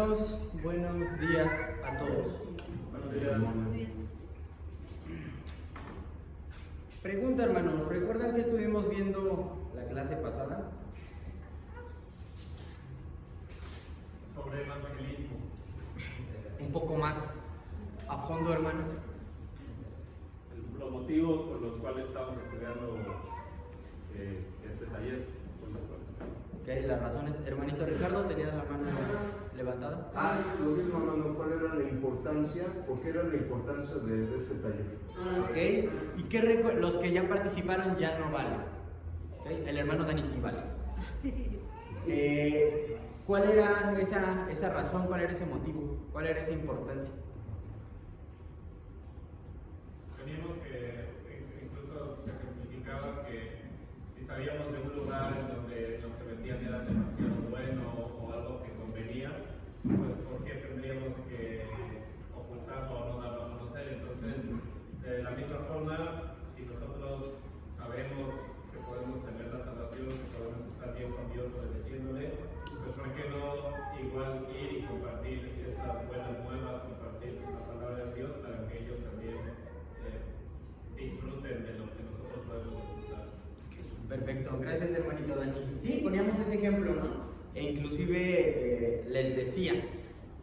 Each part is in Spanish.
Hermanos, buenos días a todos. Buenos días. Pregunta, hermanos, ¿recuerdan que estuvimos viendo la clase pasada? Sobre el evangelismo. Un poco más a fondo, hermanos. Los motivos por los cuales estamos estudiando este taller. Ok, las razones. Hermanito Ricardo, ¿tenías la mano levantada? Lo mismo, hermano, ¿cuál era la importancia? ¿Por qué era la importancia de este taller? Ok, y qué los que ya participaron ya no valen. Okay, el hermano Dani sí vale. ¿Cuál era esa razón? ¿Cuál era ese motivo? ¿Cuál era esa importancia? Teníamos que, incluso te ejemplificabas que si sabíamos de un lugar en donde lo que vendían era demasiado bueno o algo que convenía, pues ¿por qué tendríamos que ocultarlo o no darlo a conocer? Entonces, de la misma forma, si nosotros sabemos que podemos tener la salvación, que podemos estar bien con Dios obedeciéndole, pues ¿por qué no igual ir y compartir esas buenas nuevas, compartir la palabra de Dios para que ellos también disfruten de lo que nosotros podemos disfrutar? Perfecto, gracias hermanito Dani. Sí, poníamos ese ejemplo, ¿no? E inclusive les decía,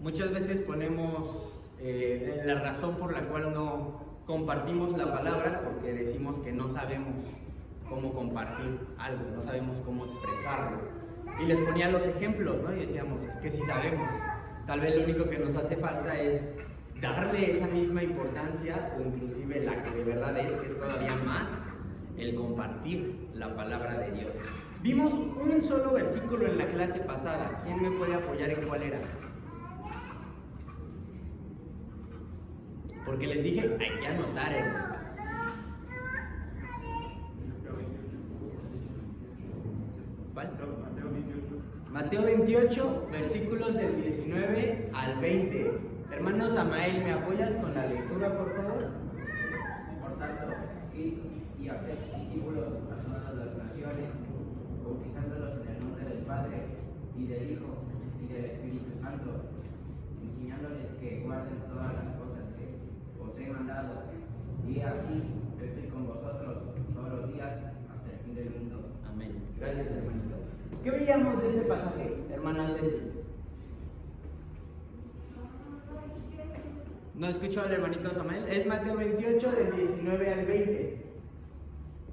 muchas veces ponemos la razón por la cual no compartimos la palabra porque decimos que no sabemos cómo compartir algo, no sabemos cómo expresarlo. Y les ponía los ejemplos, ¿no? Y decíamos, es que sí sabemos, tal vez lo único que nos hace falta es darle esa misma importancia, o inclusive la que de verdad es, que es todavía más, el compartir la palabra de Dios. Vimos un solo versículo en la clase pasada. ¿Quién me puede apoyar en cuál era? Porque les dije, hay que anotar, hermanos. ¿Cuál? Mateo 28, versículos del 19 al 20. Hermano Samael, ¿me apoyas con la lectura, por favor? Por tanto, id y haced discípulos a todas las naciones, bautizándolos en el nombre del Padre, y del Hijo, y del Espíritu Santo, enseñándoles que guarden todas las cosas que os he mandado. Y así, yo estoy con vosotros todos los días hasta el fin del mundo. Amén. Gracias, hermanito. ¿Qué veíamos de ese pasaje, hermana Ceci? ¿No escuchó al hermanito Samuel? Es Mateo 28, del 19 al 20.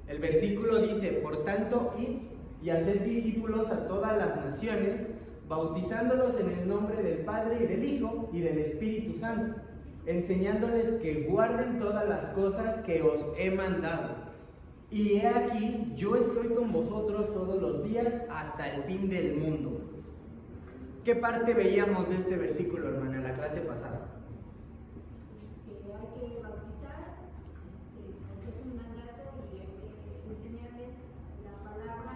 El versículo dice, por tanto, id y haced discípulos a todas las naciones, bautizándolos en el nombre del Padre y del Hijo y del Espíritu Santo, enseñándoles que guarden todas las cosas que os he mandado. Y he aquí, yo estoy con vosotros todos los días hasta el fin del mundo. ¿Qué parte veíamos de este versículo, hermana, en la clase pasada? Hay que bautizar, porque es un mandato, y hay que enseñarles la palabra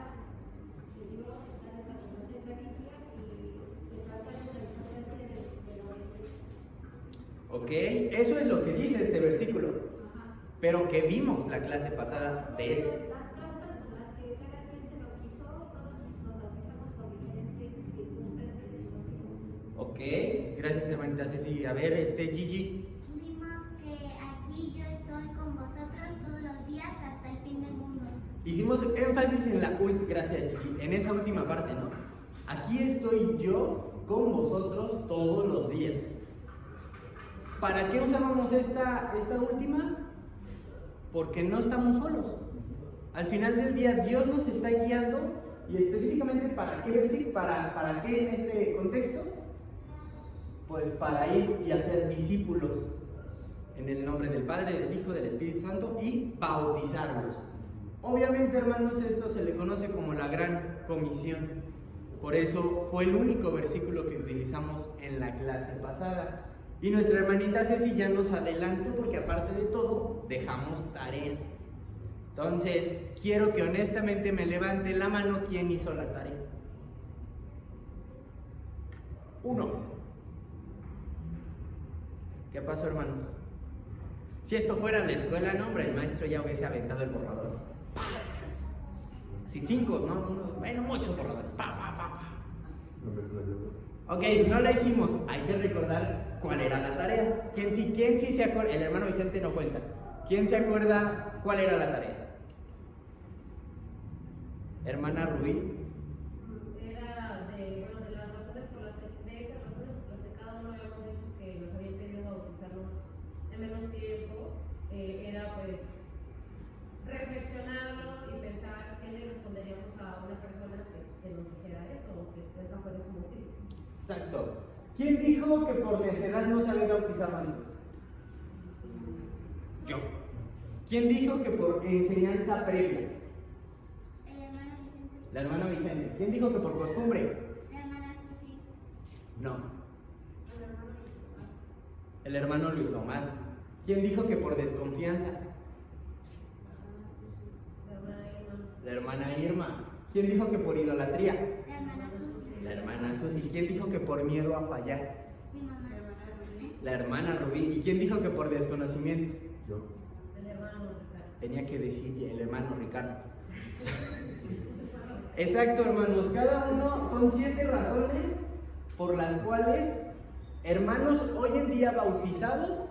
de Dios, darles a conocer la Biblia y tratarles la importancia de la obediencia. Ok, eso es lo que dice este versículo. Pero que vimos la clase pasada de esto. Las causas por las que cada quien se bautizó, todos nos bautizamos por diferentes circunstancias y motivos. Ok, gracias hermanita Ceci. A ver, Gigi. Vimos que aquí yo estoy con vosotros todos los días hasta el fin del mundo. Hicimos énfasis en gracias Gigi, en esa última parte, ¿no? Aquí estoy yo con vosotros todos los días. ¿Para qué usábamos esta última? Porque no estamos solos. Al final del día Dios nos está guiando, y específicamente ¿para qué versículo? ¿Para qué en este contexto? Pues para ir y hacer discípulos en el nombre del Padre, del Hijo, del Espíritu Santo, y bautizarlos. Obviamente, hermanos, esto se le conoce como la Gran Comisión. Por eso fue el único versículo que utilizamos en la clase pasada. Y nuestra hermanita Ceci ya nos adelantó porque aparte de todo dejamos tarea. Entonces, quiero que honestamente me levante la mano quién hizo la tarea. 1. ¿Qué pasó, hermanos? Si esto fuera la escuela, no, hombre, el maestro ya hubiese aventado el borrador. Si 5, no, bueno, muchos borradores. Ok, no la hicimos. Hay que recordar cuál era la tarea. ¿Quién sí se acuerda? El hermano Vicente no cuenta. ¿Quién se acuerda cuál era la tarea? Hermana Rubí. Era de las razones por las que, de esas razones por las que cada uno habíamos dicho que nos habían pedido bautizarnos en menos tiempo, era pues reflexionarlo y pensar qué le responderíamos a una persona que nos dijera eso, o que esa fuera su motivo. Exacto. ¿Quién dijo que por necedad no se había bautizado antes? Yo. ¿Quién dijo que por enseñanza previa? El hermano Vicente. La hermana Vicente. ¿Quién dijo que por costumbre? La hermana Susi. No. El hermano Luis Omar. ¿Quién dijo que por desconfianza? La hermana Irma. ¿Quién dijo que por idolatría? La hermana Susi. La hermana Susi. ¿Quién dijo que por miedo a fallar? Mi mamá. La hermana Rubí. ¿Y quién dijo que por desconocimiento? Yo. El hermano Ricardo. Tenía que decir el hermano Ricardo. Exacto, hermanos. Cada uno son 7 razones por las cuales hermanos hoy en día bautizados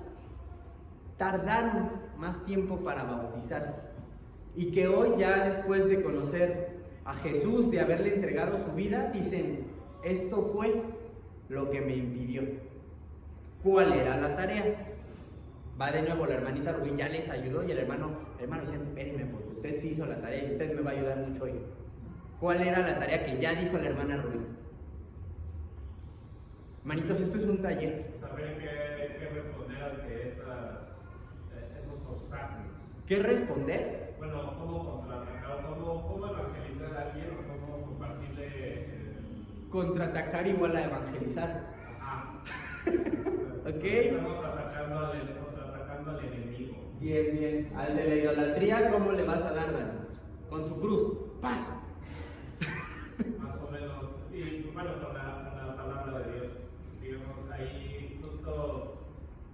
tardaron más tiempo para bautizarse. Y que hoy ya después de conocer a Jesús, de haberle entregado su vida, dicen, esto fue lo que me impidió. ¿Cuál era la tarea? Va de nuevo la hermanita Rubí, ya les ayudó y el hermano Vicente, espéreme porque usted sí hizo la tarea y usted me va a ayudar mucho hoy. ¿Cuál era la tarea que ya dijo la hermana Rubí? Manitos, esto es un taller. Saber qué responder ante esos obstáculos. ¿Qué responder? Bueno, cómo contraatacar, cómo evangelizar a alguien o cómo compartirle Contraatacar igual a evangelizar. Ajá. ¿Ok? Estamos contraatacando al enemigo. Bien, bien. Al de la idolatría, ¿cómo le vas a dar daño? Con su cruz. ¡Paz! Más o menos. Y bueno, con la palabra de Dios. Digamos, ahí justo,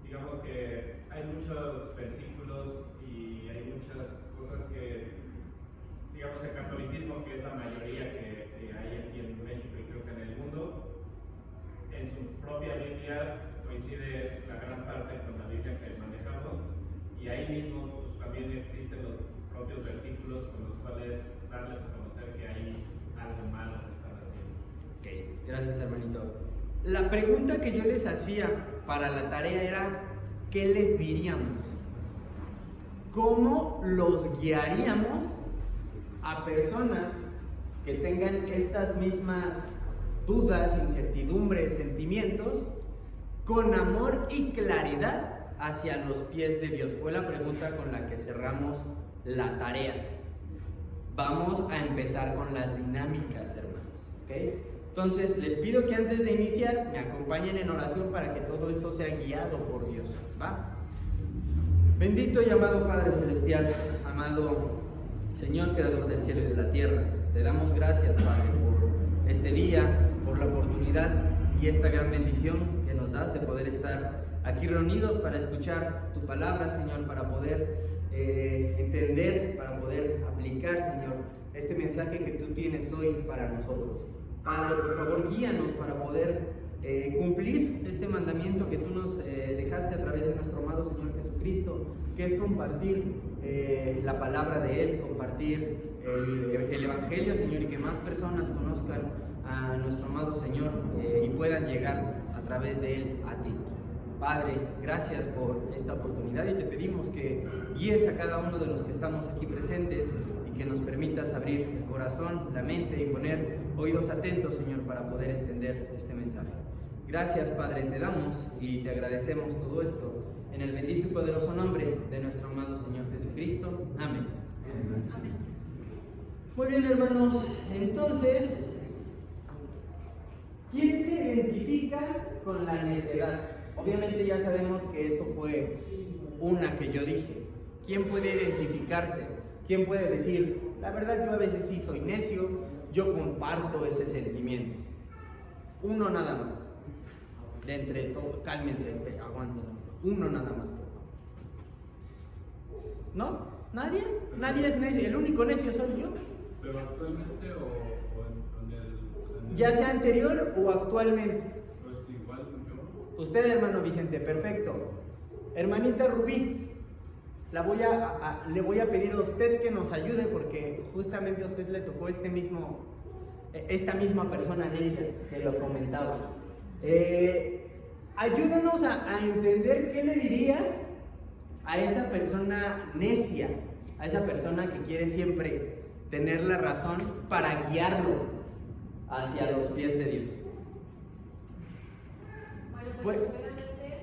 digamos que hay muchos versículos y hay muchas cosas que, digamos, el catolicismo, que es la mayoría que hay aquí en México y creo que en el mundo, en su propia Biblia coincide la gran parte con la Biblia que manejamos y ahí mismo pues, también existen los propios versículos con los cuales darles a conocer que hay algo malo que están haciendo. Ok, gracias hermanito. La pregunta que yo les hacía para la tarea era, ¿qué les diríamos? ¿Cómo los guiaríamos a personas que tengan estas mismas dudas, incertidumbres, sentimientos, con amor y claridad hacia los pies de Dios? Fue la pregunta con la que cerramos la tarea. Vamos a empezar con las dinámicas, hermanos, ¿ok? Entonces, les pido que antes de iniciar me acompañen en oración para que todo esto sea guiado por Dios, ¿va? Bendito y amado Padre Celestial, amado Señor, creador del cielo y de la tierra, te damos gracias, Padre, por este día, por la oportunidad y esta gran bendición que nos das de poder estar aquí reunidos para escuchar tu palabra, Señor, para poder entender, para poder aplicar, Señor, este mensaje que tú tienes hoy para nosotros. Padre, por favor, guíanos para poder cumplir este mandamiento que tú nos dejaste a través de nuestro amado Señor Jesucristo, que es compartir la palabra de Él, compartir el Evangelio, Señor, y que más personas conozcan a nuestro amado Señor y puedan llegar a través de Él a ti. Padre, gracias por esta oportunidad y te pedimos que guíes a cada uno de los que estamos aquí presentes y que nos permitas abrir el corazón, la mente y poner oídos atentos, Señor, para poder entender este mensaje. Gracias, Padre, te damos y te agradecemos todo esto en el bendito y poderoso nombre de nuestro amado Señor Jesucristo. Amén. Amén. Muy bien, hermanos, entonces, ¿quién se identifica con la necedad? Obviamente ya sabemos que eso fue una que yo dije. ¿Quién puede identificarse? ¿Quién puede decir, la verdad yo a veces sí soy necio, yo comparto ese sentimiento? Uno nada más. De entre todos, cálmense, aguanten. Uno nada más. ¿No? ¿Nadie? Nadie es necio. El único necio soy yo. Pero actualmente o en ya sea anterior o actualmente. Pues igual yo. Usted, hermano Vicente, perfecto. Hermanita Rubí, le voy a pedir a usted que nos ayude porque justamente a usted le tocó esta misma persona necia que lo comentaba. Ayúdanos a entender qué le dirías a esa persona necia, a esa persona que quiere siempre tener la razón para guiarlo hacia los pies de Dios. Bueno,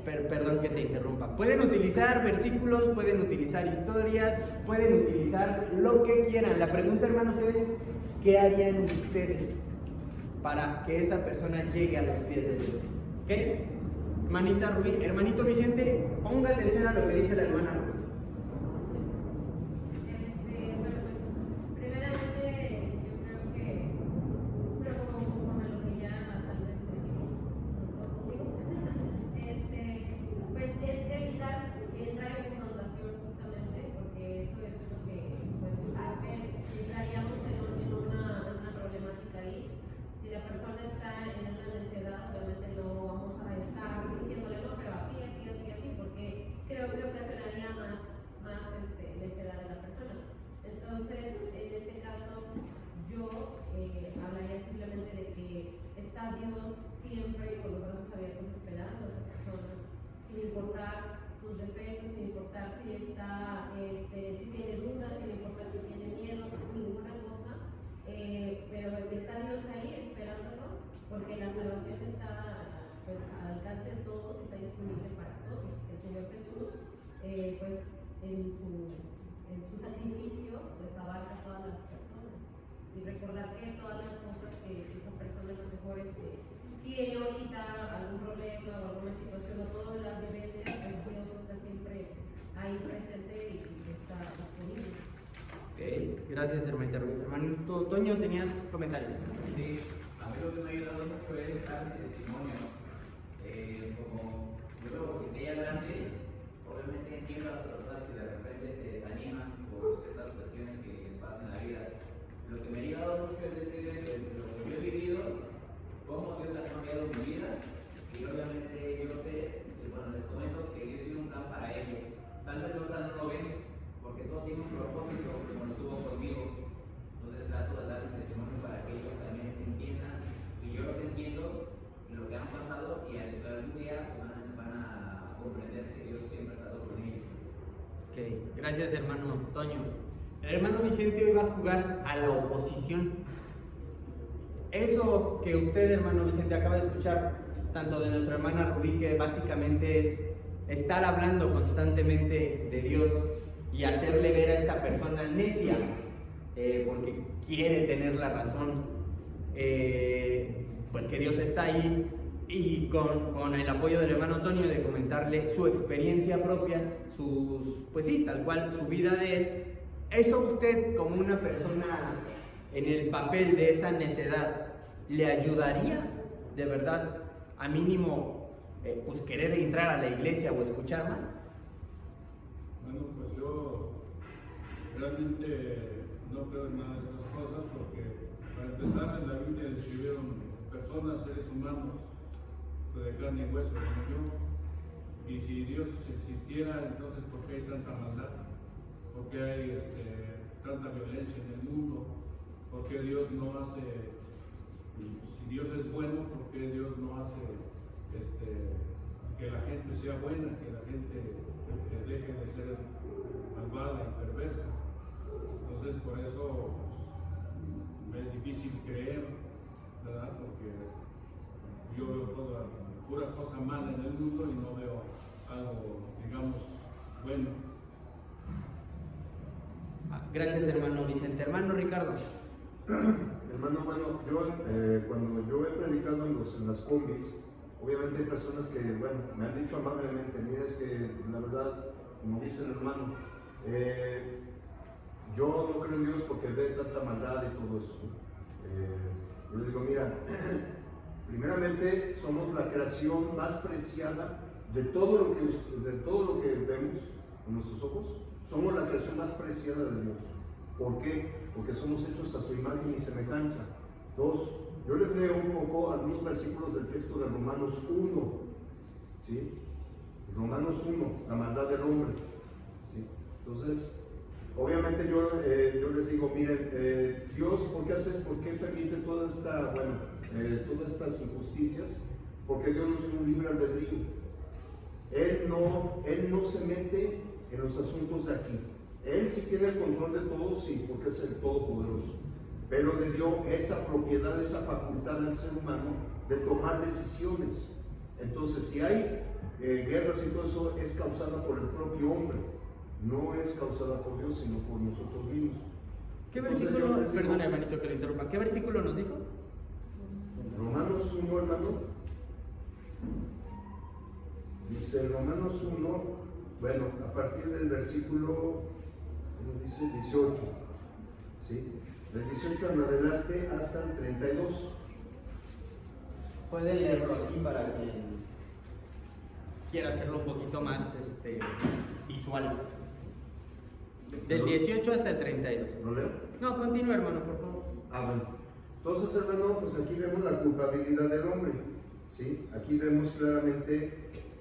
pues perdón que te interrumpa. Pueden utilizar versículos, pueden utilizar historias, pueden utilizar lo que quieran. La pregunta, hermanos, es ¿qué harían ustedes para que esa persona llegue a los pies de Dios? ¿Ok? Hermanita Rubí, hermanito Vicente, ponga atención a lo que dice la hermana Rubí. Bueno, pues primeramente yo creo que como un poco a lo que ya tal vez contigo, pues es evitar entrar en confrontación justamente, porque eso es lo que pues creo que entraríamos en una problemática ahí. Si la persona está en una necedad, obviamente no vamos a estar diciéndole no, pero así, porque creo que ocasionaría más necedad de la persona. Entonces, en este caso, yo hablaría simplemente de que está Dios siempre con los brazos abiertos esperando a esa persona, sin importar sus defectos, sin importar si tiene dudas, sin importar si tiene miedo, ninguna cosa, pero está Dios ahí esperándonos, porque la salvación está pues al alcance de todos, está disponible para todos. El Señor Jesús, pues en su sacrificio, pues abarca a todas las personas. Y recordar que todas las cosas que esa persona a lo mejor tiene ahorita, algún problema o alguna situación, o todas las vivencias, pues Dios está siempre ahí presente y está disponible. Ok, gracias, hermanita Rubí. Hermanito Toño, ¿tenías comentarios? Sí, a mí lo que me ha ayudado mucho es dar mi testimonio. Como yo veo que sea grande, obviamente entiendo a las personas que de repente se desaniman por ciertas cuestiones que les pasan en la vida. Lo que me ha ayudado mucho es decirles lo que yo he vivido, cómo Dios ha cambiado mi vida, y obviamente yo sé, bueno, les comento que Dios tiene un plan para ellos. Tal vez ahorita no lo ven, porque todo tiene un propósito, como lo tuvo conmigo. Entonces trato de dar un testimonio para que ellos también entiendan, y yo los entiendo, lo que han pasado, y algún día van a comprender que Dios siempre ha estado con ellos. Ok, gracias, hermano Toño. El hermano Vicente hoy va a jugar a la oposición. Eso que usted, hermano Vicente, acaba de escuchar, tanto de nuestra hermana Rubí, que básicamente es estar hablando constantemente de Dios y hacerle ver a esta persona necia, porque quiere tener la razón, pues que Dios está ahí, y con el apoyo del hermano Antonio de comentarle su experiencia propia, pues sí, tal cual, su vida de él. Eso usted, como una persona en el papel de esa necedad, ¿le ayudaría de verdad a mínimo pues querer entrar a la iglesia o escuchar más? Bueno, pues yo realmente no creo en nada de esas cosas, porque para empezar en la Biblia le escribieron personas, seres humanos de carne y hueso como yo, y si Dios existiera, entonces ¿por qué hay tanta maldad? ¿Por qué hay tanta violencia en el mundo? ¿Por qué Dios no hace, si Dios es bueno, por qué Dios no hace que la gente sea buena, que la gente deje de ser malvada y perversa? Entonces por eso me es difícil creer, ¿verdad? Porque yo veo toda pura cosa mala en el mundo y no veo algo, digamos, bueno. Gracias, hermano Vicente. Hermano Ricardo. Hermano, bueno, yo cuando yo he predicado en las combis, obviamente hay personas que, bueno, me han dicho amablemente, mira, es que la verdad, como dice el hermano, yo no creo en Dios porque ve tanta maldad y todo eso. Yo les digo, mira, primeramente somos la creación más preciada de todo lo que vemos con nuestros ojos. Somos la creación más preciada de Dios. ¿Por qué? Porque somos hechos a su imagen y semejanza. 2, Yo les leo un poco algunos versículos del texto de Romanos 1, ¿sí? Romanos 1, la maldad del hombre, ¿sí? Entonces, obviamente yo les digo, miren, Dios, ¿por qué permite todas estas injusticias? Porque Dios nos dio un libre albedrío. Él no se mete en los asuntos de aquí. Él sí tiene el control de todo, sí, porque es el Todopoderoso. Pero le dio esa propiedad, esa facultad al ser humano de tomar decisiones. Entonces, si hay guerras y todo eso, es causada por el propio hombre. No es causada por Dios, sino por nosotros mismos. ¿Qué Entonces, versículo? Perdón, hermanito, que lo interrumpa. ¿Qué versículo nos dijo? Romanos 1, hermano. Dice Romanos 1, bueno, a partir del versículo, ¿cómo dice? 18. ¿Sí? Del 18 en adelante hasta el 32. Puede leerlo aquí para quien quiera hacerlo un poquito más visual. Del 18 hasta el 32. ¿Lo leo? No, continúa, hermano, por favor. Bueno. Entonces, hermano, pues aquí vemos la culpabilidad del hombre. ¿Sí? Aquí vemos claramente,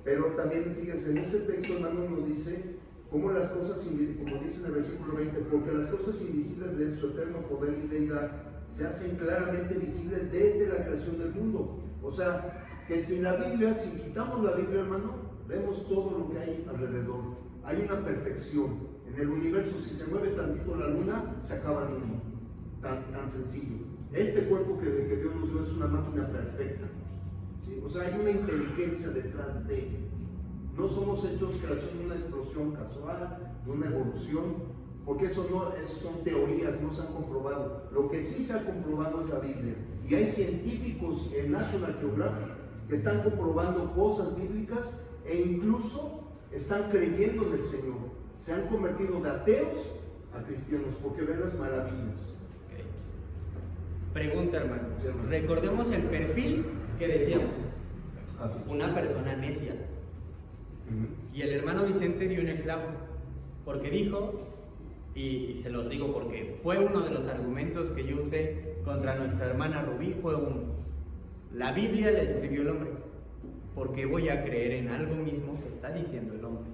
pero también, fíjense, en este texto, hermano, nos dice cómo las cosas, como dice en el versículo 20, porque las cosas invisibles de su eterno poder y deidad se hacen claramente visibles desde la creación del mundo. O sea, que sin la Biblia, si quitamos la Biblia, hermano, vemos todo lo que hay alrededor. Hay una perfección. En el universo, si se mueve tantito la luna, se acaba el mundo. Tan sencillo. Este cuerpo que Dios nos dio es una máquina perfecta. ¿Sí? O sea, hay una inteligencia detrás de. No somos hechos creación de una explosión casual, de una evolución, porque eso son teorías, no se han comprobado. Lo que sí se ha comprobado es la Biblia. Y hay científicos en National Geographic que están comprobando cosas bíblicas e incluso están creyendo en el Señor. Se han convertido de ateos a cristianos porque ven las maravillas. Okay. Pregunta, hermano. Sí, hermano. Recordemos el perfil que decíamos. Así. Una persona necia. Y el hermano Vicente dio en el clavo, porque dijo, y se los digo porque fue uno de los argumentos que yo usé contra nuestra hermana Rubí, fue la Biblia la escribió el hombre, ¿por qué voy a creer en algo mismo que está diciendo el hombre?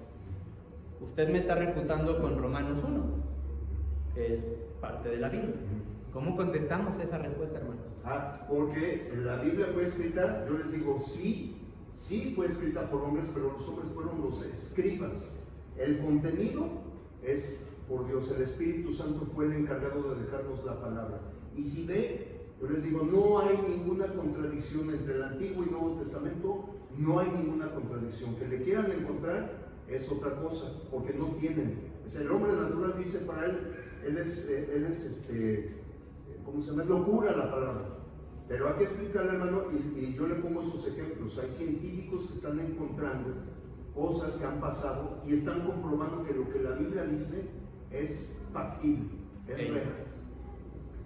Usted me está refutando con Romanos 1, que es parte de la Biblia. ¿Cómo contestamos esa respuesta, hermanos? Porque la Biblia fue escrita, yo les digo, sí fue escrita por hombres, pero los hombres fueron los escribas. El contenido es por Dios, el Espíritu Santo fue el encargado de dejarnos la palabra. Y si yo les digo, no hay ninguna contradicción entre el Antiguo y Nuevo Testamento, no hay ninguna contradicción. Que le quieran encontrar es otra cosa, porque no tienen. El hombre natural dice para él es ¿cómo se llama? Es locura la palabra. Pero hay que explicarle, hermano, y yo le pongo esos ejemplos. Hay científicos que están encontrando cosas que han pasado y están comprobando que lo que la Biblia dice es factible, es real.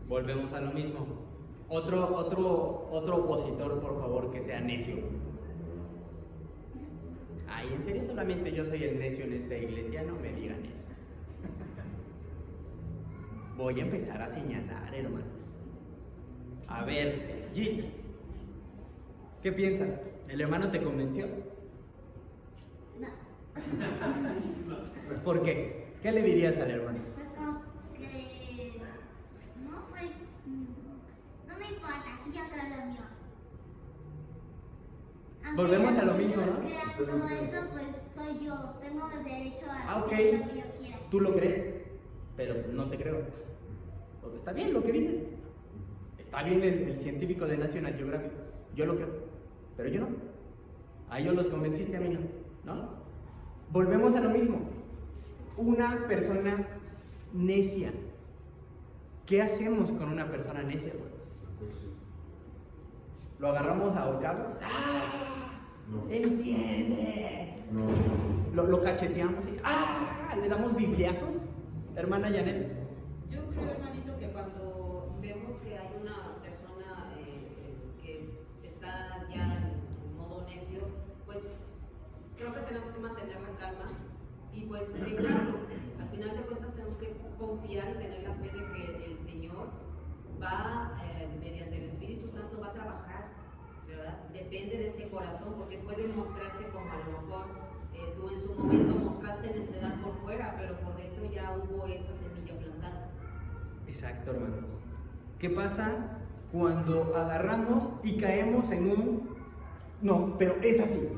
Volvemos a lo mismo. Otro opositor, por favor, que sea necio. Ay, ¿en serio solamente yo soy el necio en esta iglesia? No me digan eso. Voy a empezar a señalar, hermanos. A ver, Gigi, ¿qué piensas? ¿El hermano te convenció? No. ¿Por qué? ¿Qué le dirías al hermano? Porque, no, pues, no me importa, aquí yo creo lo mío. Aunque Volvemos a lo ellos mismo, ¿no? crean todo eso, pues soy yo, tengo el derecho a Ok, creer lo que yo quiera. tú lo crees, pero no te creo. Porque está bien lo que dices. Está bien el científico de National Geographic, yo lo creo, pero yo no. A ellos los convenciste, a mí no. Volvemos a lo mismo. Una persona necia. ¿Qué hacemos con una persona necia, hermanos? ¿Lo agarramos a ahorcados? ¡Ah! No. ¡Entiende! No. Lo cacheteamos y ¡ah! ¿Le damos bibliazos? Hermana Janet. Yo creo, hermanito, que cuando vemos que hay una persona está ya en modo necio, pues creo que tenemos que mantener la calma y pues dejarlo. Al final de cuentas tenemos que confiar y tener la fe de que el Señor va, mediante el Espíritu Santo, va a trabajar, ¿verdad? Depende de ese corazón, porque puede mostrarse como a lo mejor tú en su momento mostraste necedad por fuera, pero por dentro ya hubo esa semilla plantada. Exacto, hermanos. ¿Qué pasa cuando agarramos y caemos en un no, pero es así?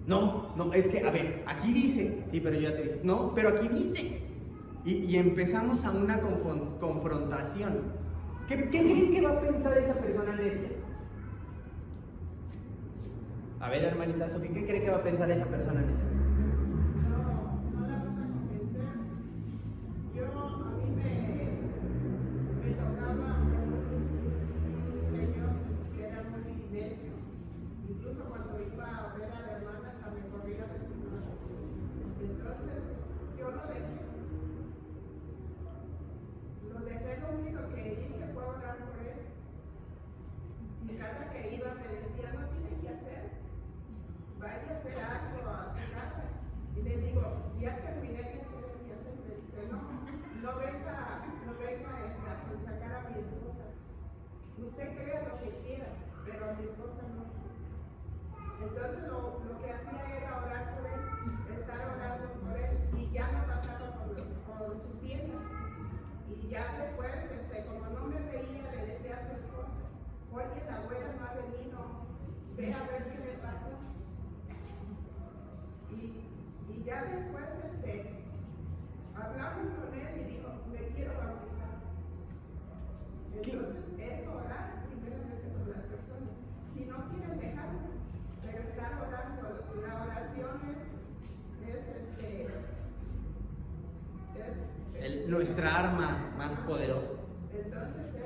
No, es que, a ver, aquí dice, sí, pero ya te dije, no, pero aquí dice. Y empezamos a una confrontación. ¿Qué creen que va a pensar esa persona necia? A ver, hermanita Sofía, ¿qué cree que va a pensar esa persona necia? No la vas a convencer. A mí me tocaba un señor que era muy necio. Incluso cuando iba a ver a la hermana, hasta me corría de su mano. Entonces, yo lo dejé. Lo único que hice fue orar por él. Y cada que iba me decía, no tiene que hacer, vaya a hacer algo a su casa. Y le digo, ya terminé de hacer el que hacer. Me dice, no venga a sacar a mi esposa. Usted crea lo que quiera, pero a mi esposa no. Entonces lo que hacía era orar por él, estar orando por él, y ya no pasaba por su tienda. Y ya después, como no me veía, le decía a su esposa, oye, la abuela no ha venido, ve a ver qué le pasó. Y ya después, hablamos con él y dijo, me quiero bautizar. Entonces, es orar primeramente por las personas. Si no quieren dejarlo, pero estar orando, la oración Nuestra arma más poderosa. Entonces él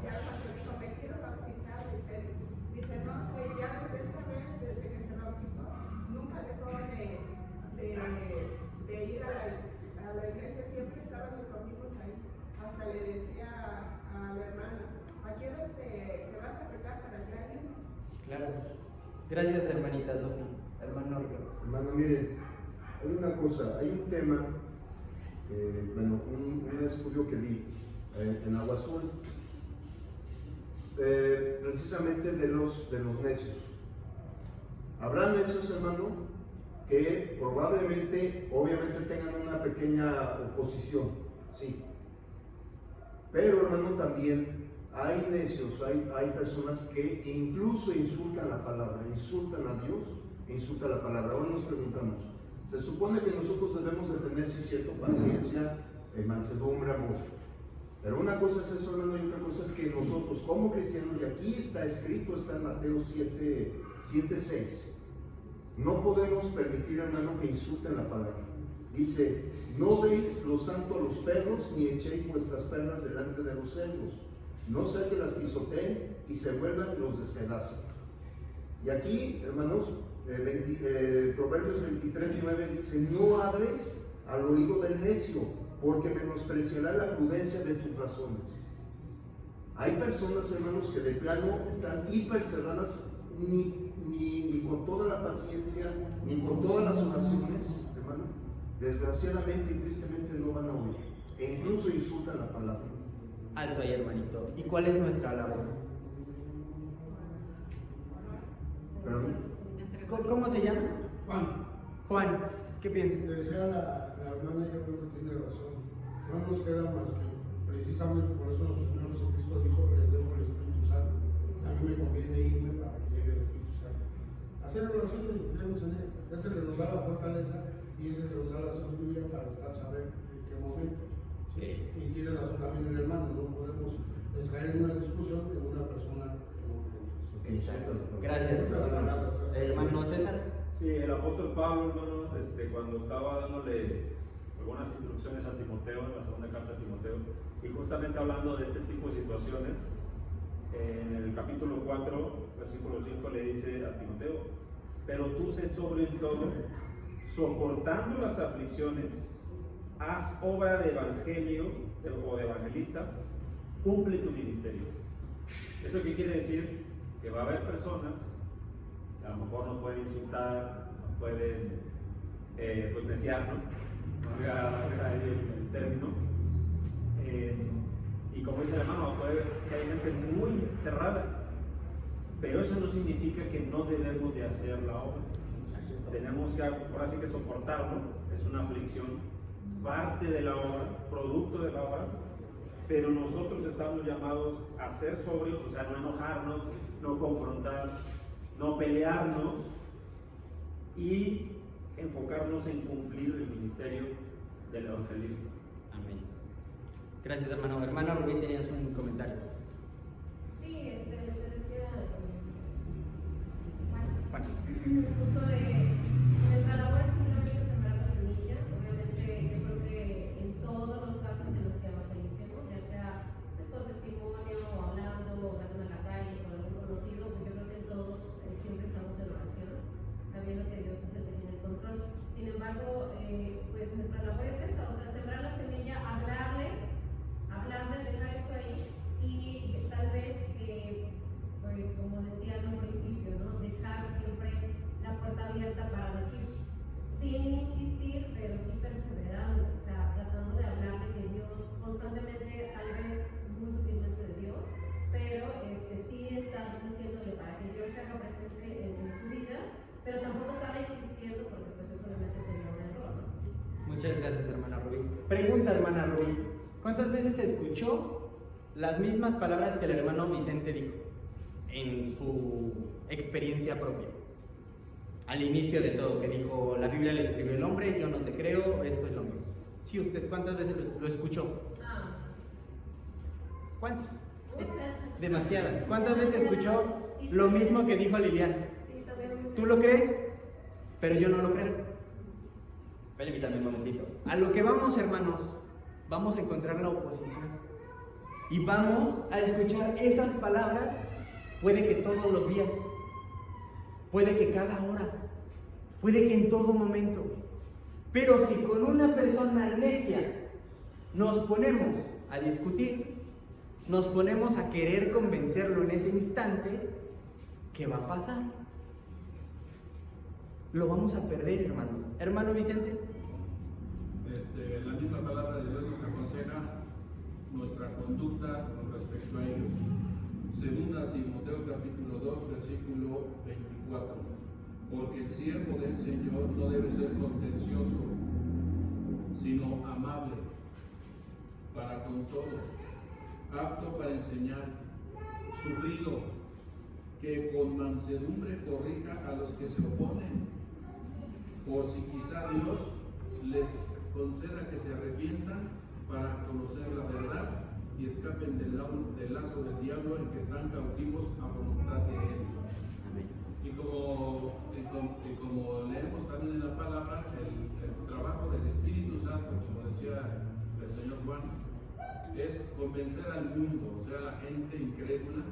ya cuando dijo, me quiero bautizar, dice, no sé, ya desde esa vez, desde que se bautizó, nunca dejó de ir a la iglesia, siempre estaban los domingos ahí. Hasta le decía a la hermana, ¿a qué hora te vas a pegar para allá irnos? Claro. Gracias, hermanita Sofía. Hermano Ricardo. Hermano, miren, hay una cosa, hay un tema, un estudio que vi en Agua Azul, precisamente de los necios. Habrá necios, hermano, que probablemente, obviamente tengan una pequeña oposición, sí. Pero, hermano, también hay necios, hay personas que incluso insultan la palabra, insultan a Dios, insultan la palabra. Ahora nos preguntamos, se supone que nosotros debemos de tener, sí, cierto, paciencia, mansedumbre, amor. Pero una cosa es eso, hermano, y otra cosa es que nosotros como cristianos, y aquí está escrito, está en Mateo 7:6, no podemos permitir, hermano, que insulten la palabra. Dice, no deis lo santo a los perros, ni echéis vuestras perlas delante de los cerdos, no sea que las pisoteen y se vuelvan y los despedacen. Y aquí, hermanos, Proverbios 23:9 dice, no hables al oído del necio, porque menospreciará la prudencia de tus razones. Hay personas, hermanos, que de plano están hiper cerradas, ni con toda la paciencia, ni con todas las oraciones, hermano, desgraciadamente y tristemente no van a oír, e incluso insultan la palabra. Alto ahí, hermanito. ¿Y cuál es nuestra labor? ¿Perdón? ¿Cómo se llama? Juan, ¿qué piensas? Decía la hermana, yo creo que tiene razón. No nos queda más que, precisamente por eso nuestro Señor Jesucristo dijo que les dejo el Espíritu Santo. A mí me conviene irme para que llegue el Espíritu Santo. Hacer oración y confiemos en Él. Es el que nos da la fortaleza y es el que nos da la sabiduría para estar saber en qué momento. ¿Sí? Y tiene razón también el hermano, no podemos caer en una discusión de una persona. Exacto. Gracias, hermano César. Sí, el apóstol Pablo, hermanos, cuando estaba dándole algunas instrucciones a Timoteo, en la segunda carta de Timoteo, y justamente hablando de este tipo de situaciones, en el capítulo 4, versículo 5, le dice a Timoteo, pero tú sé sobre todo, soportando las aflicciones, haz obra de evangelio o de evangelista, cumple tu ministerio. ¿Eso qué quiere decir? Que va a haber personas que a lo mejor nos pueden insultar, nos pueden neciar, ¿no? No voy a el término. Y como dice el hermano, puede ver que hay gente muy cerrada, pero eso no significa que no debemos de hacer la obra. Tenemos que, ahora sí que soportarlo, es una aflicción, parte de la obra, producto de la obra, pero nosotros estamos llamados a ser sobrios, o sea, no enojarnos, no confrontar, no pelearnos y enfocarnos en cumplir el ministerio del evangelismo. Amén. Gracias, hermano. Hermana Rubí, tenías un comentario. Sí, te decía Juan. justo de nuestra labor es simplemente sembrar la semilla. Obviamente, yo creo que en todos los casos en los que evangelicemos, ya sea pues, con testimonio, o hablando en la calle, con algún conocido, pues yo creo que en todos siempre estamos en oración, sabiendo que Dios es el que tiene el control. Sin embargo, pues nuestra labor es esa, o sea, sembrar la semilla, hablarles, dejar eso ahí y tal vez, pues como decía al principio, ¿no? Dejar siempre la puerta abierta para decir, sin insistir, pero sí perseverando, o sea, tratando de hablarle de Dios constantemente, tal vez muy sutilmente de Dios, pero sí estar diciéndole para que Dios se haga presente en su vida, pero tampoco estar insistiendo porque pues eso obviamente sería un error, ¿no? Muchas gracias, hermana Rubí. Pregunta, hermana Rubí, ¿cuántas veces escuchó las mismas palabras que el hermano Vicente dijo en su experiencia propia? Al inicio de todo, que dijo, la Biblia le escribió el hombre, yo no te creo, esto es lo mismo. Sí, ¿usted cuántas veces lo escuchó? ¿Cuántas? Demasiadas. ¿Cuántas veces escuchó lo mismo que dijo Liliana? ¿Tú lo crees? Pero yo no lo creo. Permítame un momentito. A lo que vamos, hermanos, vamos a encontrar la oposición. Y vamos a escuchar esas palabras, puede que todos los días, puede que cada hora, puede que en todo momento. Pero si con una persona necia nos ponemos a discutir, nos ponemos a querer convencerlo en ese instante, ¿qué va a pasar? Lo vamos a perder, hermanos. Hermano Vicente. La misma palabra de Dios nos aconseja nuestra conducta con respecto a ellos. Segunda Timoteo capítulo 2, versículo 24. Porque el siervo del Señor no debe ser contencioso, sino amable para con todos, apto para enseñar, sufrido, que con mansedumbre corrija a los que se oponen, por si quizá Dios les conceda que se arrepientan para conocer la verdad y escapen del lazo del diablo en que están cautivos a voluntad de él. Y como leemos también en la palabra, el trabajo del Espíritu Santo, como decía el señor Juan, es convencer al mundo, o sea, a la gente incrédula,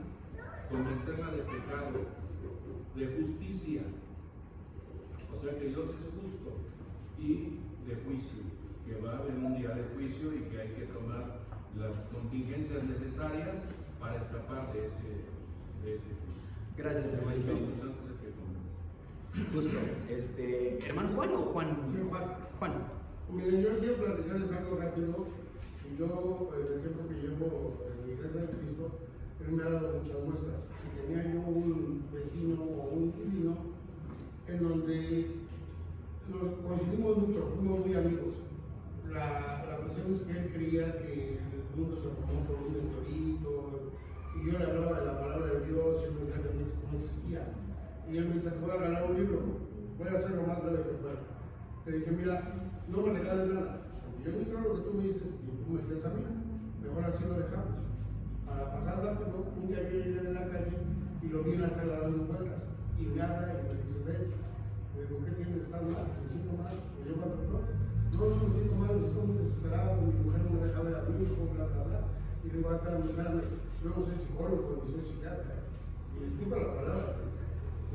convencerla de pecado, de justicia, o sea que Dios es justo, y de juicio, que va a haber un día de juicio y que hay que tomar las contingencias necesarias para escapar de ese juicio. Gracias, hermano. El Espíritu Santo es el que convence. Justo, ¿hermano Juan o Juan? Sí, Juan. Juan. Miren, yo quiero platicarles algo rápido. Y yo, en el tiempo que llevo en la Iglesia de Cristo, él me ha dado muchas muestras. Y tenía yo un vecino o un inquilino en donde nos coincidimos mucho, fuimos muy amigos. La cuestión es que él creía que el mundo se formó por un meteorito, y yo le hablaba de la palabra de Dios, y él me decía que no existía. Y él me dice, te voy a regalar un libro, voy a hacer lo más breve que pueda. Le dije, mira, no me regales nada, porque yo no creo lo que tú me dices, y tú me crees a mí, mejor así lo dejamos. Para pasar rápido, un día yo llegué de la calle y lo vi en la sala dando vueltas, y me habla y me dice, ven, le digo, ¿qué tienes? ¿Estás mal? ¿Me siento mal? Y yo, bueno, no me siento mal, estoy muy desesperado, mi mujer no me deja ver a mi hijo, bla, bla, bla. Y le digo, espérame, yo no soy psicólogo, ni soy psiquiatra. Y le explico la palabra.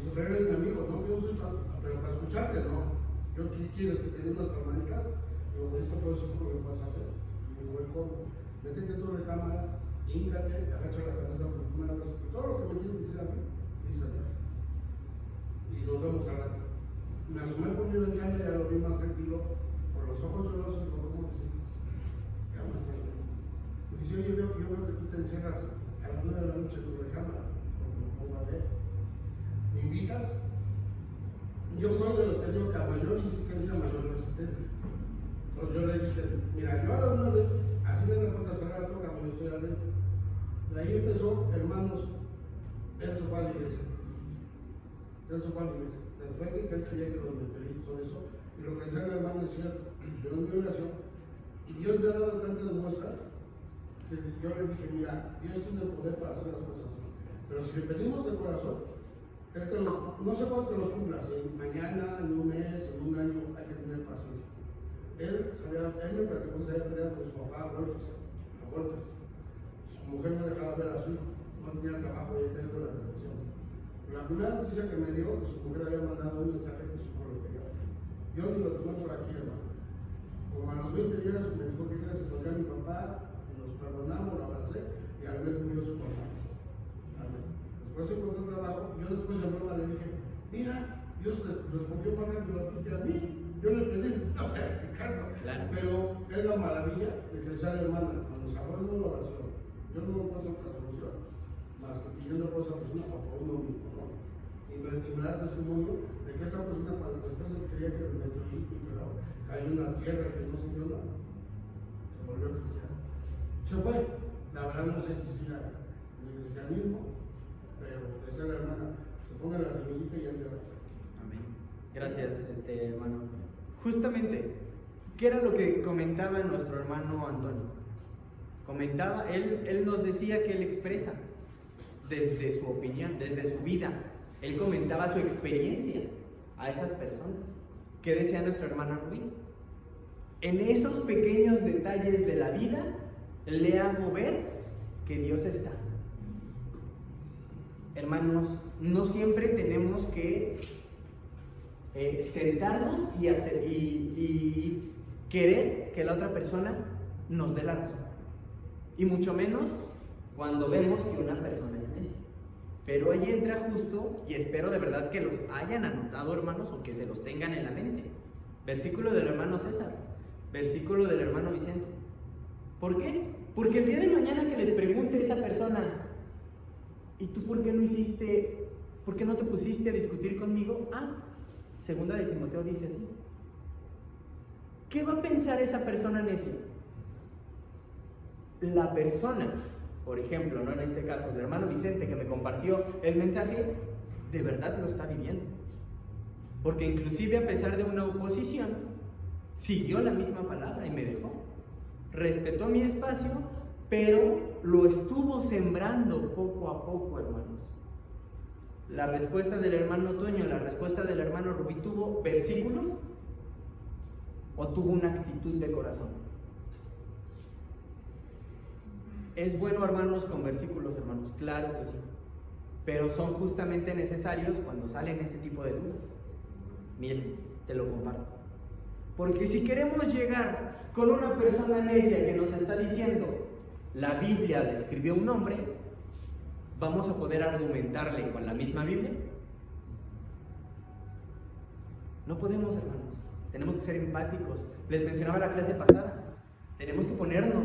Dice, pero eres mi amigo, no, yo no soy tan, pero para escucharte, no. ¿Yo qué quieres? ¿Que te dé unas palmadicas? Digo, pues esto puedo decir lo que vas a hacer. Y digo, ¿cómo? Métete tú en la cámara, híncate, agacha la cabeza por primera vez, y todo lo que me quieres decir a mí, díselo. Y nos vemos al rato. Me asomé por mi ventana y ya lo vi más tranquilo, por los ojos llorosos, y como te sientes. Ya más tranquilo. Y dice, oye, yo veo que tú te encierras a las 9 de la noche en tu recámara, porque me pongo a ver. ¿Me invitas? Yo soy de los que digo que a mayor insistencia, mayor resistencia. Entonces yo le dije, mira, yo a las 9, así me da puerta cerrada, toca, yo estoy adentro. De ahí empezó, hermanos, eso fue a la iglesia. Eso fue a la iglesia. Después de que él creía que los meteoritos, todo eso, y lo que decía el hermano es cierto, yo en mi oración, y Dios me ha dado tantas muestras, que yo le dije, mira, Dios tiene el poder para hacer las cosas así. Pero si le pedimos de corazón, es que no sé cuánto los cumplas, mañana, en un mes, en un año, hay que tener paciencia. Él me platicó que se había peleado con su papá a golpes. Su mujer no dejaba ver a su hijo, no tenía trabajo y tenía la depresión. La primera noticia que me dio, que su mujer había mandado un mensaje que su hijo lo quería. Yo ni lo tomé por aquí, hermano. Como a los 20 días me dijo que quería encontré a mi papá, nos perdonamos, lo abracé y al mes murió su papá. Después encontré un trabajo, yo después de broma le dije, mira, Dios respondió más rápido a ti que a mí. Yo le pedí, no me hace caso. Claro. Pero es la maravilla de que sea la hermana, cuando se abre una oración, yo no encuentro otra solución, más que pidiendo por esa persona o por uno mismo, ¿no? Y me da testimonio de que esta persona, cuando después se creía que el meteorito y que cayó en la tierra y que no se dio nada, se volvió cristiano. Se fue. La verdad no sé si siga en el cristianismo, pero decía la hermana, se ponga la semillita y ya le va a hacer. Amén. Gracias, hermano. Justamente, ¿qué era lo que comentaba nuestro hermano Antonio? Comentaba, él nos decía que él expresa desde su opinión, desde su vida. Él comentaba su experiencia a esas personas. ¿Qué decía nuestra hermana Rubí? En esos pequeños detalles de la vida, le hago ver que Dios está. Hermanos, no siempre tenemos que sentarnos y querer que la otra persona nos dé la razón. Y mucho menos cuando vemos que una persona es necia. Pero ahí entra justo, y espero de verdad que los hayan anotado, hermanos, o que se los tengan en la mente. Versículo del hermano César, versículo del hermano Vicente. ¿Por qué? Porque el día de mañana que les pregunte a esa persona, ¿y tú por qué no hiciste, por qué no te pusiste a discutir conmigo? Segunda de Timoteo dice así. ¿Qué va a pensar esa persona necia? La persona, por ejemplo, ¿no? En este caso, el hermano Vicente que me compartió el mensaje, de verdad lo está viviendo. Porque inclusive a pesar de una oposición, siguió la misma palabra y me dejó. Respetó mi espacio, pero lo estuvo sembrando poco a poco, hermanos. La respuesta del hermano Toño, la respuesta del hermano Rubí, ¿tuvo versículos o tuvo una actitud de corazón? ¿Es bueno, hermanos, con versículos, hermanos? Claro que sí. Pero son justamente necesarios cuando salen este tipo de dudas. Miren, te lo comparto. Porque si queremos llegar con una persona necia que nos está diciendo la Biblia le escribió un hombre, ¿vamos a poder argumentarle con la misma Biblia? No podemos, hermanos. Tenemos que ser empáticos. Les mencionaba la clase pasada. Tenemos que ponernos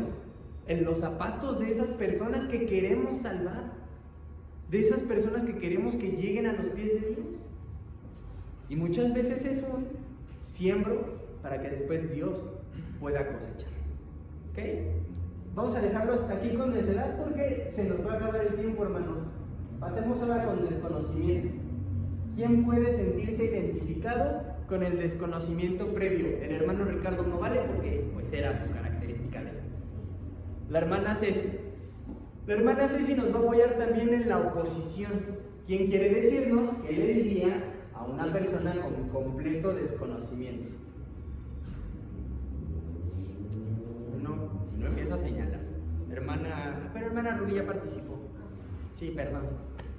en los zapatos de esas personas que queremos salvar, de esas personas que queremos que lleguen a los pies de Dios. Y muchas veces es un siembro para que después Dios pueda cosechar. ¿Ok? Vamos a dejarlo hasta aquí con necedad porque se nos va a acabar el tiempo, hermanos. Pasemos ahora con desconocimiento. ¿Quién puede sentirse identificado con el desconocimiento previo? El hermano Ricardo no vale porque pues era su característica de él. La hermana Ceci. La hermana Ceci nos va a apoyar también en la oposición. ¿Quién quiere decirnos qué le diría a una persona con completo desconocimiento? Si no empiezo a señalar. Pero hermana Rubí ya participó. Sí, perdón.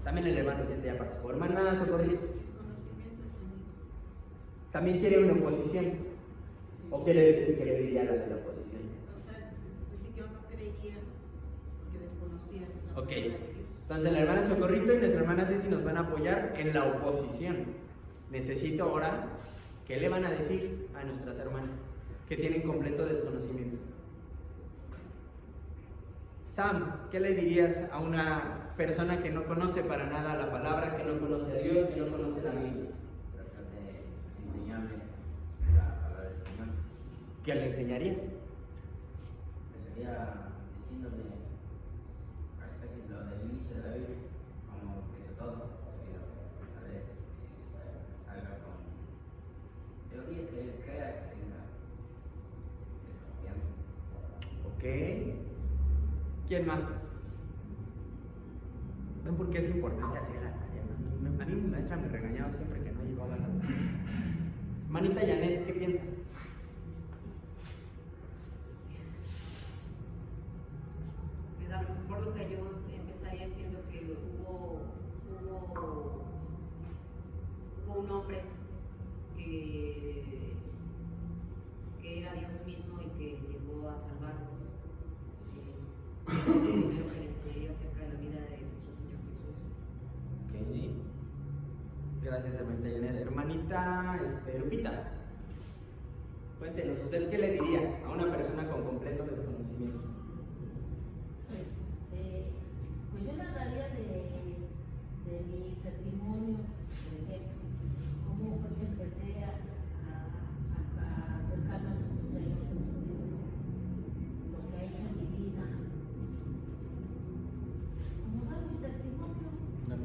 También el hermano Vicente ya participó. Hermana Socorrito. ¿También quiere una oposición? ¿O quiere decir que le diría la de la oposición? O sea, decir que yo no creía porque desconocía. Ok. Entonces la hermana Socorrito y nuestra hermana Ceci nos van a apoyar en la oposición. Necesito ahora, ¿qué le van a decir a nuestras hermanas que tienen completo desconocimiento? Sam, ¿qué le dirías a una persona que no conoce para nada la palabra, que no conoce a Dios, que no conoce la Biblia? Trata de enseñarle la palabra del Señor. ¿Qué le enseñarías? Empezaría diciéndole casi lo del inicio de la Biblia, como empezó todo, pero tal vez salga con teorías que él crea que tenga desconfianza. Ok. ¿Quién más? ¿Ven por qué es importante hacer la tarea? A mí mi maestra me regañaba siempre que no llevaba la tarea. Manita Janet, ¿qué piensa? Pues a lo mejor lo que yo empezaría diciendo que hubo un hombre que era Dios mismo y que llegó a salvarnos. Lo primero que les quería acerca de la vida de nuestro Señor Jesús. Ok. Gracias, hermanita Janet. Hermanita Lupita, cuéntenos, ¿usted qué le diría a una persona con completo desconocimiento? Pues yo le hablaría de mi testimonio, por ejemplo, cómo fue que empecé a acercarme a nuestro Señor Jesucristo, lo que ha hecho en mi vida, como dar mi testimonio, para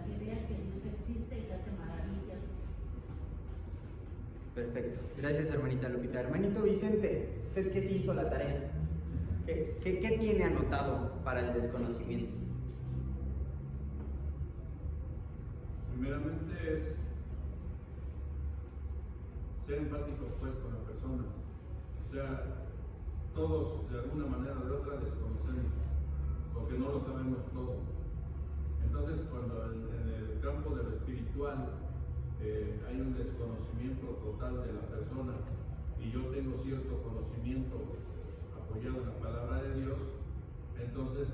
que vea que Dios existe y que hace maravillas. Perfecto. Gracias, hermanita Lupita. Hermanito Vicente, ¿usted qué sí hizo la tarea? ¿Qué tiene anotado para el desconocimiento? Primeramente es ser empático pues con la persona. O sea, todos de alguna manera o de otra desconocemos, porque no lo sabemos todo. Entonces, cuando en el campo de lo espiritual hay un desconocimiento total de la persona y yo tengo cierto conocimiento apoyado en la palabra de Dios, entonces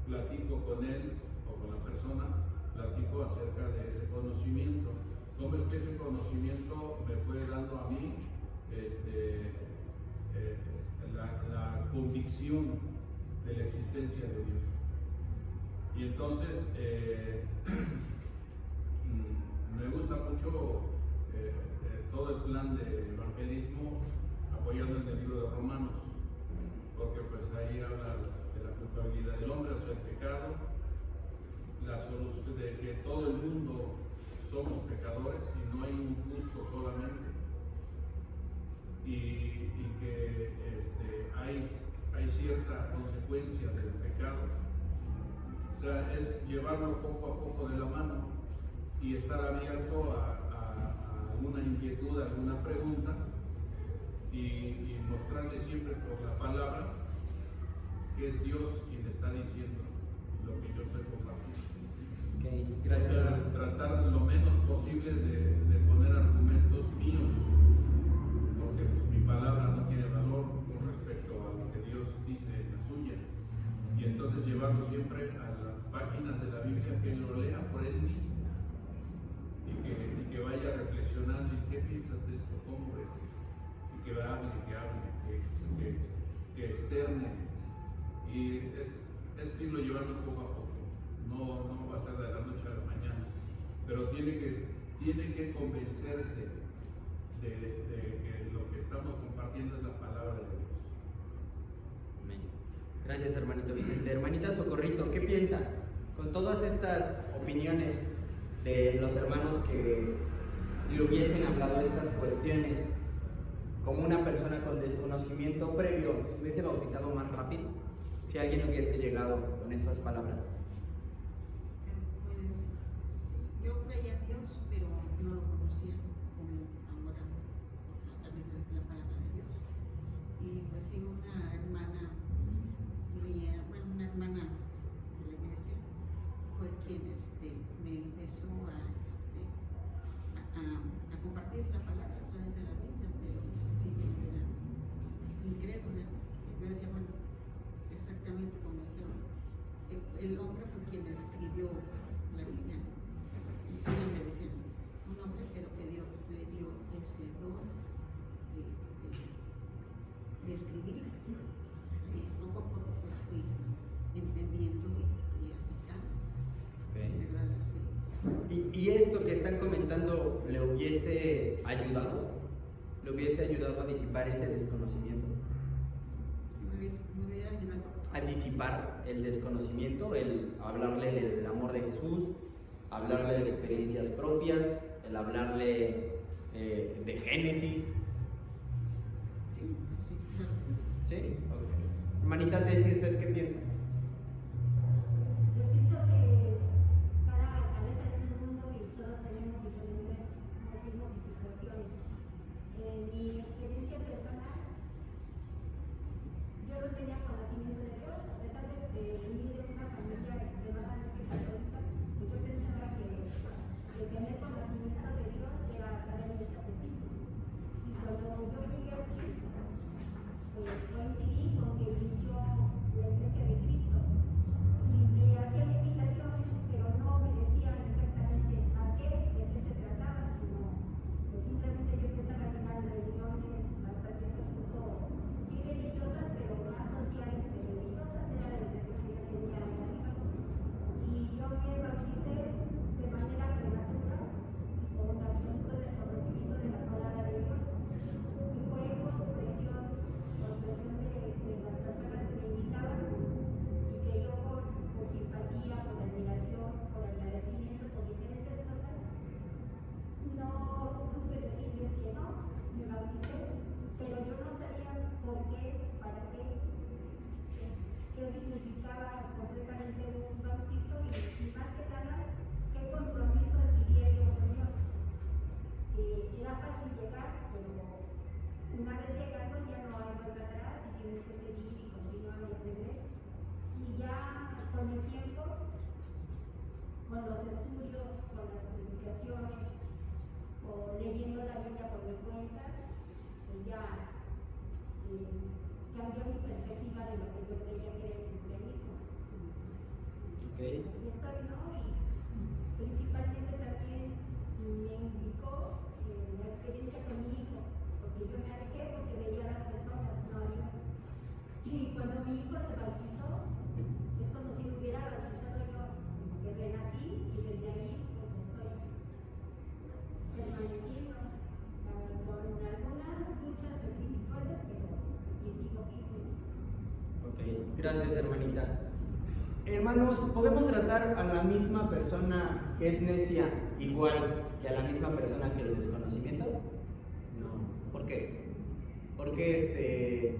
platico con él o con la persona, platico acerca de ese conocimiento. ¿Cómo es que ese conocimiento me fue dando a mí la convicción de la existencia de Dios? Y entonces me gusta mucho todo el plan de evangelismo apoyando en el libro de Romanos, porque pues ahí habla de la culpabilidad del hombre, o sea, el pecado, la solución de que todo el mundo somos pecadores y no hay un justo solamente, y que hay cierta consecuencia del pecado. O sea, es llevarlo poco a poco de la mano y estar abierto a alguna inquietud, a alguna pregunta, y mostrarle siempre por la palabra que es Dios quien está diciendo lo que yo estoy compartiendo. Okay, gracias. O sea, tratar lo menos posible de poner argumentos míos, porque pues, mi palabra no tiene valor con respecto a lo que Dios dice en la suya. Y entonces llevarlo siempre a las páginas de la Biblia, que él lo lea por él mismo y que vaya reflexionando en qué piensas de esto, cómo ves, y que hable, que externe. Y es irlo llevando poco a poco, no va a ser de la noche a la mañana, pero tiene que convencerse de que lo que estamos compartiendo es la palabra de Dios. Amén. Gracias, hermanito Vicente. Hermanita Socorrito, ¿qué piensa? Con todas estas opiniones de los hermanos que le hubiesen hablado de estas cuestiones, como una persona con desconocimiento previo se hubiese bautizado más rápido, si alguien hubiese llegado con esas palabras. Pues yo creía a Dios, pero no lo conocía como ahora a través de la palabra de Dios. Y pues sí, una hermana mía, bueno, una hermana de la iglesia, fue quien me empezó a compartir la palabra a través de la Biblia, pero sí que era incrédula. Yo decía, bueno, exactamente como dijeron, el hombre fue quien escribió la Biblia. Y sí, ¿Y esto que están comentando le hubiese ayudado? ¿Le hubiese ayudado a disipar ese desconocimiento? Me hubiera ayudado. A disipar el desconocimiento, el hablarle del amor de Jesús, hablarle de experiencias propias, el hablarle de Génesis. Sí, claro que sí. ¿Sí? Ok. Hermanita Ceci, ¿usted qué piensa? Yo pienso que cada cabeza es un mundo y todos tenemos diferentes motivos y situaciones. En mi experiencia personal, yo no tenía conocimiento de Dios, a pesar de venir de una familia extremadamente católica, yo pensaba que tener conocimiento de Dios era saber el catecismo. Y cuando yo llegué aquí, coincidí con que inició la Iglesia de Cristo y me hacían invitaciones, pero no me decían exactamente a qué, de qué se trataba, sino que simplemente yo empezaba a llevar reuniones hasta cierto punto sí religiosas, pero más sociales que religiosas, era la educación que yo tenía en la vida. Y yo me bauticé de manera prematura, con absoluto desconocimiento de la palabra de Dios. Y fue por presión de las personas que me invitaban y que yo por simpatía, por admiración, por agradecimiento, por diferentes cosas, no supe decirles que no, me bauticé, pero yo no sabía por qué, para qué significaba completamente un bautizo y más que nada, qué compromiso adquiría yo con Dios. Era fácil llegar, pero una vez llegando ya no hay vuelta atrás y tienes que seguir y continuar y aprender. Y ya con el tiempo, con los estudios, con las publicaciones, o leyendo la Biblia por mi cuenta, ya cambió mi perspectiva de lo que yo creía que era el cristianismo. Okay. Y estoy, ¿no? Y principalmente también me indicó la experiencia con mi hijo, porque yo me alejé porque veía a las personas, no a Dios. Y cuando mi hijo se bautizó, es como si me hubiera bautizado yo, que renací y desde ahí pues estoy permaneciendo con algunas luchas espirituales, pero y sigo firme. Ok, gracias hermanita. Hermanos, ¿podemos tratar a la misma persona que es necia igual que a la misma persona que el desconocimiento? No. ¿Por qué? ¿Por qué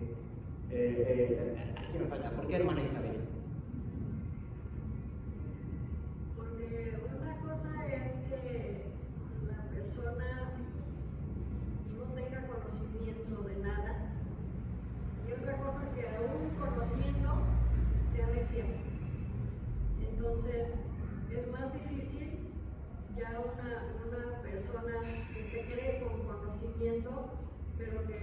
aquí me falta? ¿Por qué hermana Isabel? Porque una cosa es que la persona no tenga conocimiento de nada y otra cosa que aún conociendo sea necia. Entonces es más difícil ya una persona que se cree con conocimiento pero que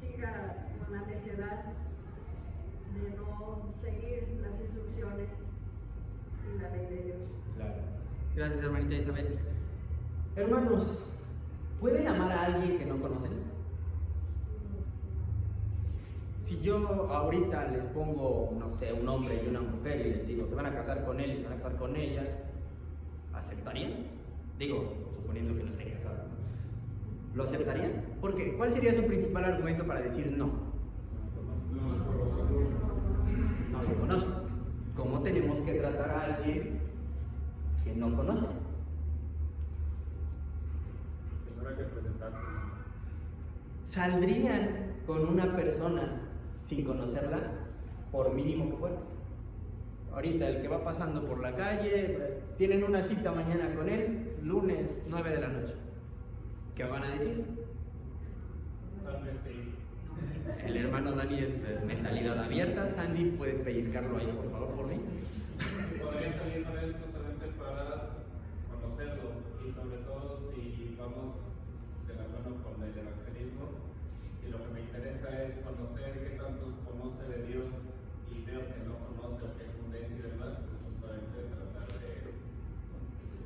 siga con la necedad de no seguir las instrucciones y la ley de Dios. Claro. Gracias hermanita Isabel. Hermanos, ¿pueden amar a alguien que no conocen? Si yo ahorita les pongo, no sé, un hombre y una mujer y les digo, se van a casar con él y se van a casar con ella, ¿aceptarían? Digo, suponiendo que no estén casados, ¿no? ¿Lo aceptarían? ¿Por qué? ¿Cuál sería su principal argumento para decir no? No lo conozco. ¿Cómo tenemos que tratar a alguien que no conoce? Primero hay que presentarse. ¿Saldrían con una persona sin conocerla, por mínimo que fuera? Ahorita el que va pasando por la calle, tienen una cita mañana con él, lunes 9 de la noche. ¿Qué van a decir? Tal vez sí. El hermano Dani es de mentalidad abierta. Sandy, ¿puedes pellizcarlo ahí, por favor, por mí? Podría salir con él justamente para conocerlo y sobre todo si vamos de la mano con el evangelismo y lo que me interesa es conocer qué tanto conoce de Dios y veo que no conoce o que es un necio y demás, pues justamente tratar de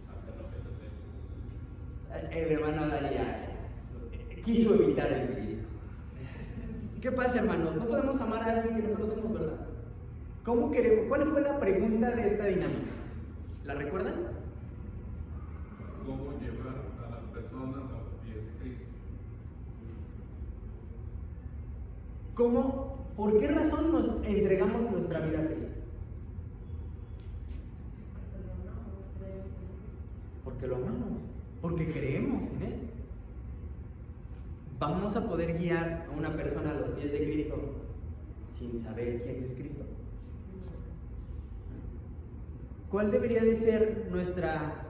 hacer lo que se hace. El hermano Dani quiso evitar el pellizco. ¿Qué pasa, hermanos? No podemos amar a alguien que no conocemos, ¿verdad? ¿Cómo queremos? ¿Cuál fue la pregunta de esta dinámica? ¿La recuerdan? cómo llevar a las personas a los pies de Cristo. ¿Cómo? ¿Por qué razón nos entregamos nuestra vida a Cristo? Porque lo amamos, porque creemos en Él. ¿Vamos a poder guiar a una persona a los pies de Cristo sin saber quién es Cristo? ¿Cuál debería de ser nuestra,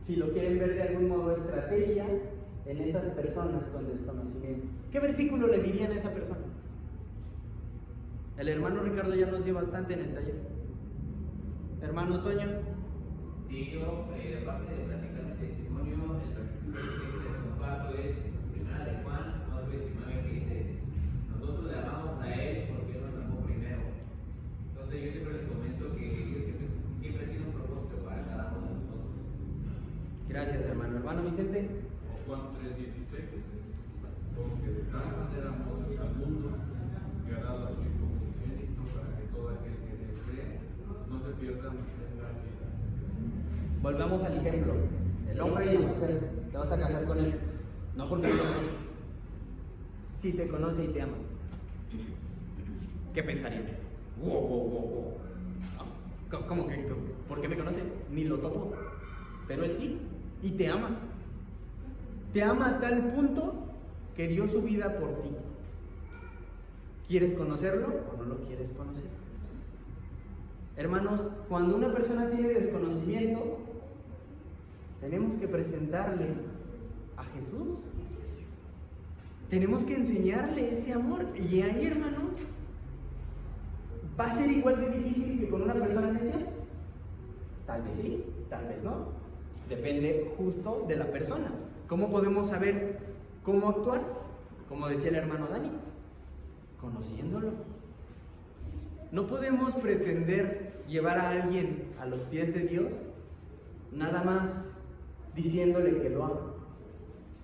si lo quieren ver de algún modo, estrategia en esas personas con desconocimiento? ¿Qué versículo le dirían a esa persona? El hermano Ricardo ya nos dio bastante en el taller. Hermano Toño. Sí, yo, aparte de platicar mi testimonio, el versículo que les comparto es 1 de Juan 9:19, que dice: nosotros le amamos a Él porque Él nos amó primero. Entonces yo siempre les comento que Dios siempre tiene un propósito para cada uno de nosotros. Gracias, hermano. Hermano Vicente. O Juan 3:16, porque de tal manera amó Dios al mundo que ha dado a su Hijo unigénito para que todo aquel que le cree no se pierda, mas tenga vida. Volvamos al ejemplo. El hombre y la mujer, te vas a casar con él, no porque te conoce. Si te conoce y te ama, ¿qué pensarían? Wow. ¿Cómo que? ¿Por qué me conoce? Ni lo topo. Pero él sí, y te ama. Te ama a tal punto que dio su vida por ti. ¿Quieres conocerlo o no lo quieres conocer? Hermanos, cuando una persona tiene desconocimiento, tenemos que presentarle a Jesús. Tenemos que enseñarle ese amor. Y ahí, hermanos, ¿va a ser igual de difícil que con una persona necia? Tal vez sí, tal vez no. Depende justo de la persona. ¿Cómo podemos saber cómo actuar? Como decía el hermano Dani, conociéndolo. No podemos pretender llevar a alguien a los pies de Dios nada más diciéndole que lo ama.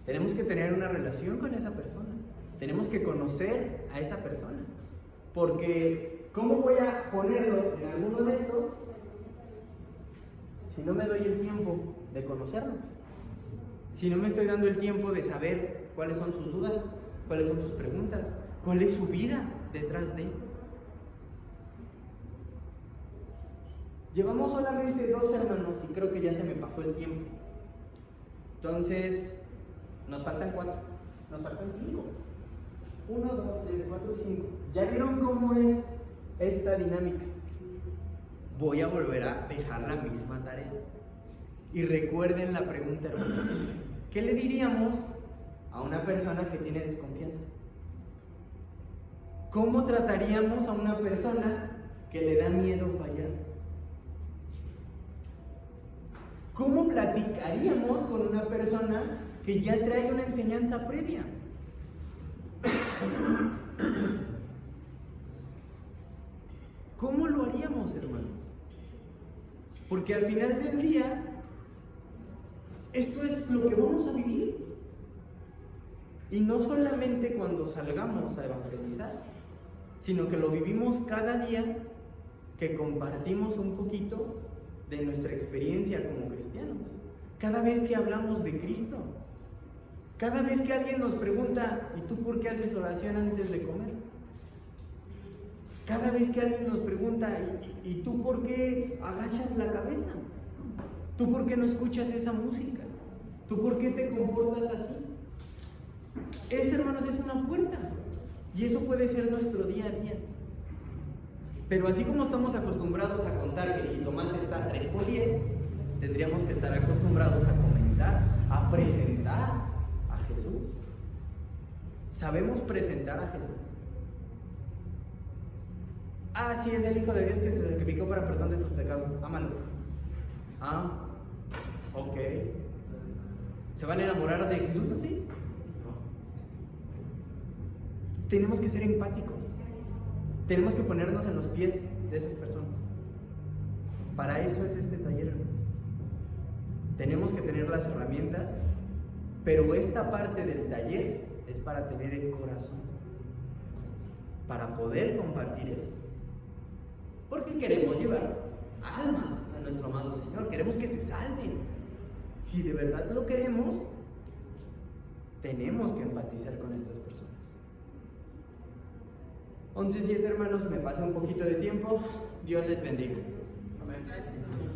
Tenemos que tener una relación con esa persona. Tenemos que conocer a esa persona. Porque, ¿cómo voy a ponerlo en alguno de estos si no me doy el tiempo de conocerlo? Si no me estoy dando el tiempo de saber cuáles son sus dudas, cuáles son sus preguntas, cuál es su vida detrás de él. Llevamos solamente 2 hermanos y creo que ya se me pasó el tiempo. Entonces, nos faltan 4, nos faltan 5. 1, 2, 3, 4 y 5. ¿Ya vieron cómo es esta dinámica? Voy a volver a dejar la misma tarea. Y recuerden la pregunta, hermanos. ¿Qué le diríamos a una persona que tiene desconfianza? ¿Cómo trataríamos a una persona que le da miedo fallar? ¿Cómo platicaríamos con una persona que ya trae una enseñanza previa? ¿Cómo lo haríamos, hermanos? Porque al final del día, esto es lo que vamos a vivir. Y no solamente cuando salgamos a evangelizar, sino que lo vivimos cada día que compartimos un poquito de nuestra experiencia como cristianos. Cada vez que hablamos de Cristo, cada vez que alguien nos pregunta, ¿y tú por qué haces oración antes de comer? Cada vez que alguien nos pregunta, ¿y tú por qué agachas la cabeza? ¿Tú por qué no escuchas esa música? ¿Tú por qué te comportas así? Esa, hermanos, es una puerta. Y eso puede ser nuestro día a día. Pero así como estamos acostumbrados a contar que el jitomate está a 3 por 10, tendríamos que estar acostumbrados a comentar, a presentar a Jesús. ¿Sabemos presentar a Jesús? Ah, sí, es el Hijo de Dios que se sacrificó para perdón de tus pecados. Ámalo. Ah, ok. ¿Se van a enamorar de Jesús así? No. Tenemos que ser empáticos. Tenemos que ponernos en los pies de esas personas. Para eso es este taller. Tenemos que tener las herramientas, pero esta parte del taller es para tener el corazón, para poder compartir eso. Porque queremos llevar almas a nuestro amado Señor, queremos que se salven. Si de verdad lo queremos, tenemos que empatizar con estas personas. 11:07, hermanos, me pasa un poquito de tiempo. Dios les bendiga. Amén.